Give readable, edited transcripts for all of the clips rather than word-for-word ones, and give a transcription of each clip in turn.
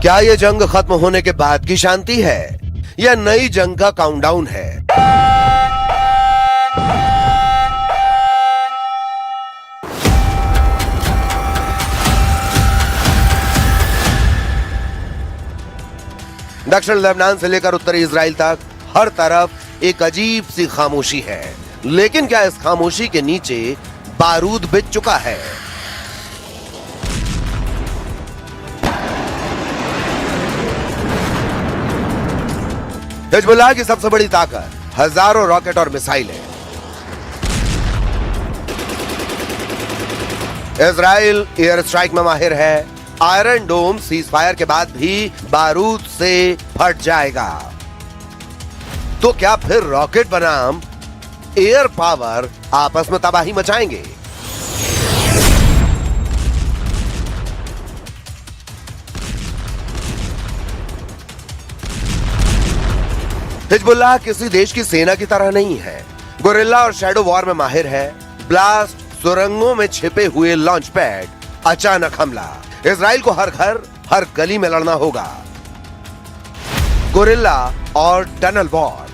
क्या ये जंग खत्म होने के बाद की शांति है या नई जंग का काउंटडाउन है? दक्षिण लेबनान से लेकर उत्तरी इजराइल तक हर तरफ एक अजीब सी खामोशी है, लेकिन क्या इस खामोशी के नीचे बारूद बिछ चुका है? हिजबुल्लाह की सबसे बड़ी ताकत हजारों रॉकेट और मिसाइल है। इजराइल एयर स्ट्राइक में माहिर है। आयरन डोम सीज फायर के बाद भी बारूद से फट जाएगा। तो क्या फिर रॉकेट बनाम एयर पावर आपस में तबाही मचाएंगे? हिजबुल्लाह किसी देश की सेना की तरह नहीं है। गोरिल्ला और शैडो वॉर में माहिर है। ब्लास्ट, सुरंगों में छिपे हुए लॉन्च पैड, अचानक हमला। इजराइल को हर घर, हर गली में लड़ना होगा। गोरिल्ला और टनल वॉर।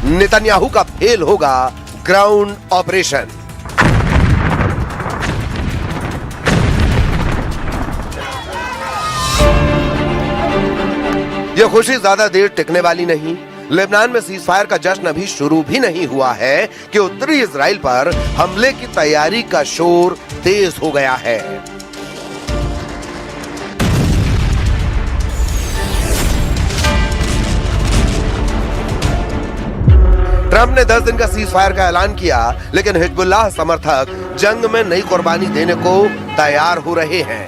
नेतन्याहू का फेल होगा ग्राउंड ऑपरेशन। यह खुशी ज्यादा देर टिकने वाली नहीं। लेबनान में सीज फायर का जश्न अभी शुरू भी नहीं हुआ है कि उत्तरी इजराइल पर हमले की तैयारी का शोर तेज हो गया है। ट्रंप ने 10 दिन का सीज फायर का ऐलान किया, लेकिन हिजबुल्लाह समर्थक जंग में नई कुर्बानी देने को तैयार हो रहे हैं।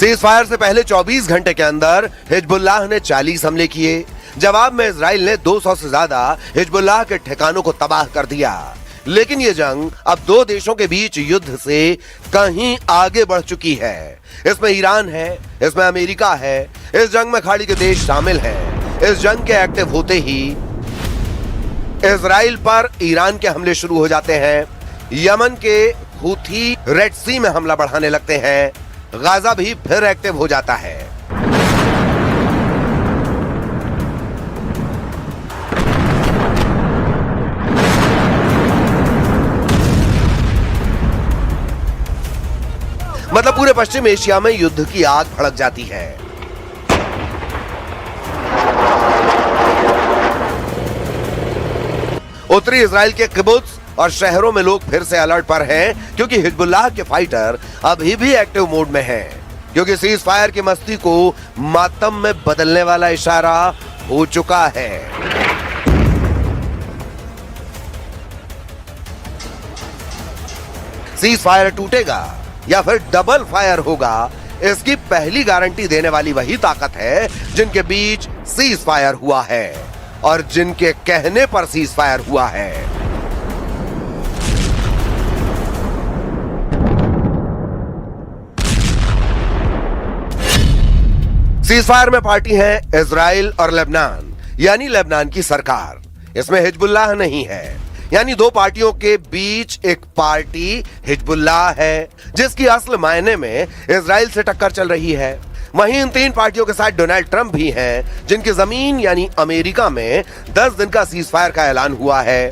सीज फायर से पहले 24 घंटे के अंदर हिजबुल्लाह ने 40 हमले किए। जवाब में इजराइल ने 200 से ज्यादा हिजबुल्लाह के ठिकानों को तबाह कर दिया। लेकिन ये जंग अब दो देशों के बीच युद्ध से कहीं आगे बढ़ चुकी है। इसमें ईरान है, इसमें अमेरिका है, इस जंग में खाड़ी के देश शामिल हैं। इस जंग के एक्टिव होते ही इजराइल पर ईरान के हमले शुरू हो जाते हैं। यमन के हूथी रेड सी में हमला बढ़ाने लगते हैं। गाजा भी फिर एक्टिव हो जाता है। मतलब पूरे पश्चिम एशिया में युद्ध की आग भड़क जाती है। उत्तरी इजराइल के किबुत्स और शहरों में लोग फिर से अलर्ट पर हैं, क्योंकि हिजबुल्लाह के फाइटर अभी भी एक्टिव मोड में हैं, क्योंकि सीज फायर की मस्ती को मातम में बदलने वाला इशारा हो चुका है। सीज फायर टूटेगा या फिर डबल फायर होगा, इसकी पहली गारंटी देने वाली वही ताकत है जिनके बीच सीज फायर हुआ है और जिनके कहने पर सीज फायर हुआ है। सीज फायर में पार्टी है इजराइल और लेबनान, यानी लेबनान की सरकार। इसमें हिजबुल्लाह नहीं है, यानी दो पार्टियों के बीच एक पार्टी हिजबुल्लाह है, जिसकी असल मायने में इजराइल से टक्कर चल रही है। वहीं इन तीन पार्टियों के साथ डोनाल्ड ट्रंप भी हैं, जिनकी जमीन यानी अमेरिका में 10 दिन का सीज फायर का ऐलान हुआ है।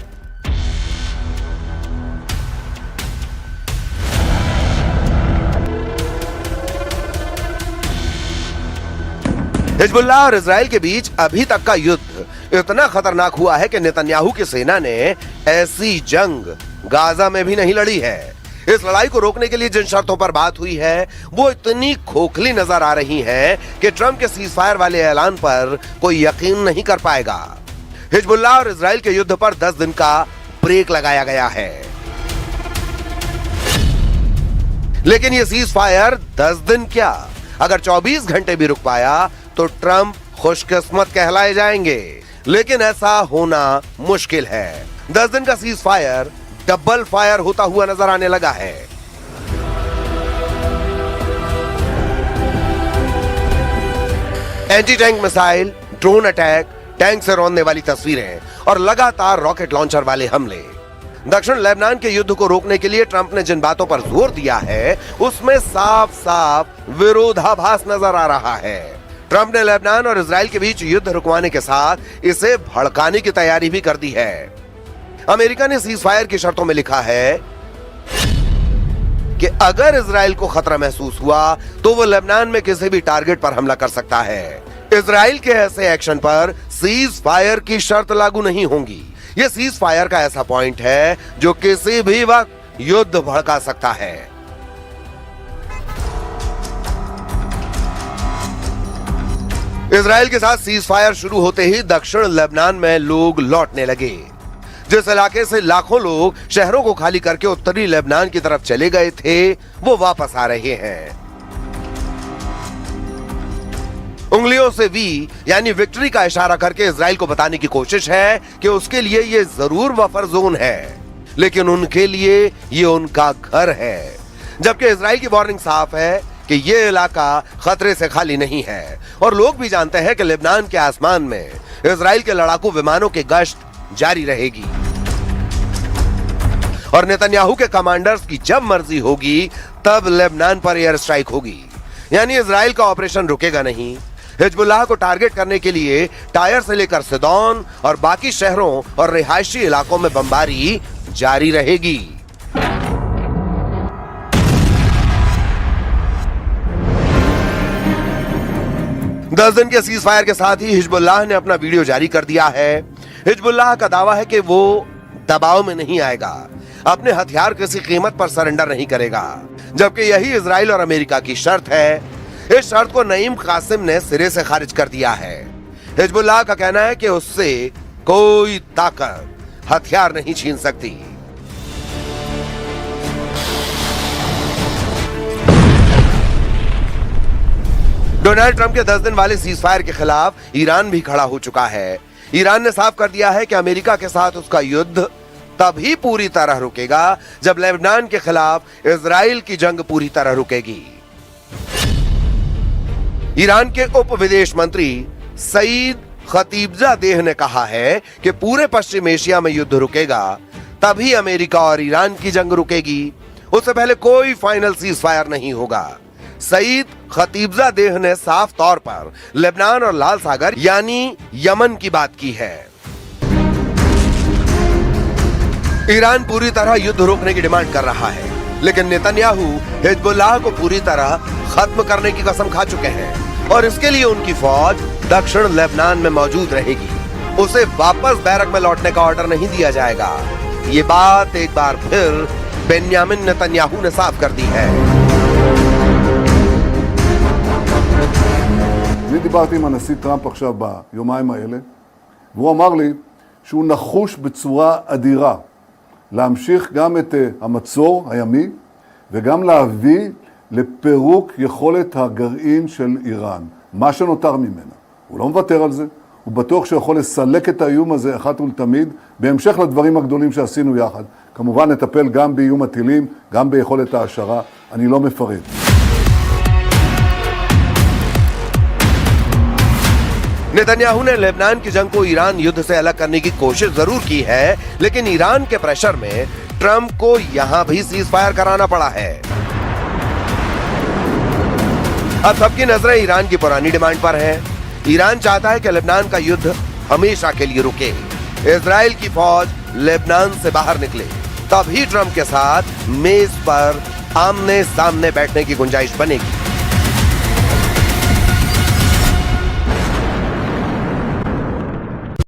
हिजबुल्लाह और इजराइल के बीच अभी तक का युद्ध इतना खतरनाक हुआ है कि नेतन्याहू की सेना ने ऐसी जंग गाजा में भी नहीं लड़ी है। इस लड़ाई को रोकने के लिए जिन शर्तों पर बात हुई है वो इतनी खोखली नजर आ रही हैं कि ट्रंप के सीज फायर वाले ऐलान पर कोई यकीन नहीं कर पाएगा। हिजबुल्लाह और इजराइल के युद्ध पर 10 दिन का ब्रेक लगाया गया है, लेकिन ये सीज फायर 10 दिन क्या, अगर 24 घंटे भी रुक पाया तो ट्रंप खुशकिस्मत कहलाए जाएंगे। लेकिन ऐसा होना मुश्किल है। 10 दिन का सीज फायर डबल फायर होता हुआ नजर आने लगा है। Anti tank missile, drone attack, tank से रौंदने वाली तस्वीरें और लगातार रॉकेट लॉन्चर वाले हमले। दक्षिण लेबनान के युद्ध को रोकने के लिए ट्रंप ने जिन बातों पर जोर दिया है उसमें साफ साफ विरोधाभास नजर आ रहा है। ट्रंप ने लेबनान और इजराइल के बीच युद्ध रुकवाने के साथ इसे भड़काने की तैयारी भी कर दी है। अमेरिका ने सीज फायर की शर्तों में लिखा है कि अगर इजराइल को खतरा महसूस हुआ तो वो लेबनान में किसी भी टारगेट पर हमला कर सकता है। इजराइल के ऐसे एक्शन पर सीज फायर की शर्त लागू नहीं होंगी। ये सीज फायर का ऐसा पॉइंट है जो किसी भी वक्त युद्ध भड़का सकता है। इजराइल के साथ सीज फायर शुरू होते ही दक्षिण लेबनान में लोग लौटने लगे। जिस इलाके से लाखों लोग शहरों को खाली करके उत्तरी लेबनान की तरफ चले गए थे वो वापस आ रहे हैं। उंगलियों से वी यानी विक्ट्री का इशारा करके इजराइल को बताने की कोशिश है कि उसके लिए ये जरूर बफर जोन है, लेकिन उनके लिए ये उनका घर है। जबकि इजराइल की वार्निंग साफ है कि ये इलाका खतरे से खाली नहीं है और लोग भी जानते हैं कि लेबनान के आसमान में इजराइल के लड़ाकू विमानों की गश्त जारी रहेगी और नेतन्याहू के कमांडर्स की जब मर्जी होगी तब लेबनान पर एयर स्ट्राइक होगी। यानी इजराइल का ऑपरेशन रुकेगा नहीं। हिजबुल्लाह को टारगेट करने के लिए टायर से लेकर सिदोन और बाकी शहरों और रिहायशी इलाकों में बमबारी जारी रहेगी। दस दिन के सीज फायर के साथ ही हिजबुल्लाह ने अपना वीडियो जारी कर दिया है। हिजबुल्लाह का दावा है कि वो दबाव में नहीं आएगा, अपने हथियार किसी कीमत पर सरेंडर नहीं करेगा, जबकि यही इजराइल और अमेरिका की शर्त है। इस शर्त को नईम कासिम ने सिरे से खारिज कर दिया है। हिजबुल्लाह का कहना है कि उससे कोई ताकत हथियार नहीं छीन सकती। डोनाल्ड ट्रंप के 10 दिन वाले सीज फायर के खिलाफ ईरान भी खड़ा हो चुका है। ईरान ने साफ कर दिया है कि अमेरिका के साथ उसका युद्ध तभी पूरी तरह रुकेगा जब लेबनान के खिलाफ इजराइल की जंग पूरी तरह रुकेगी। ईरान के उप विदेश मंत्री सईद खतीबजादेह ने कहा है कि पूरे पश्चिम एशिया में युद्ध रुकेगा तभी अमेरिका और ईरान की जंग रुकेगी, उससे पहले कोई फाइनल सीज फायर नहीं होगा। सईद खतीबजादेह ने साफ तौर पर लेबनान और लाल सागर यानी यमन की बात की है। ईरान पूरी तरह युद्ध रोकने की डिमांड कर रहा है, लेकिन नेतन्याहू हिजबुल्लाह को पूरी तरह खत्म करने की कसम खा चुके हैं और इसके लिए उनकी फौज दक्षिण लेबनान में मौजूद रहेगी। उसे वापस बैरक में लौटने का ऑर्डर नहीं दिया जाएगा। ये बात एक बार फिर बेन्यामिन नेतन्याहू ने साफ कर दी है। אני דיברתי עם הנשיא טראמפ עכשיו ביומיים האלה, והוא אמר לי שהוא נחוש בצורה אדירה להמשיך גם את המצור הימי וגם להביא לפירוק יכולת הגרעין של איראן, מה שנותר ממנה. הוא לא מוותר על זה, הוא בטוח שיכול לסלק את האיום הזה אחת ולתמיד, בהמשך לדברים הגדולים שעשינו יחד. כמובן נטפל גם באיום הטילים, גם ביכולת ההשערה, אני לא מפרט. नेतन्याहू ने लेबनान की जंग को ईरान युद्ध से अलग करने की कोशिश जरूर की है, लेकिन ईरान के प्रेशर में ट्रंप को यहां भी सीज फायर कराना पड़ा है। अब सबकी नजरें ईरान की पुरानी डिमांड पर हैं। ईरान चाहता है कि लेबनान का युद्ध हमेशा के लिए रुके, इजराइल की फौज लेबनान से बाहर निकले, तभी ट्रंप के साथ मेज पर आमने सामने बैठने की गुंजाइश बनेगी।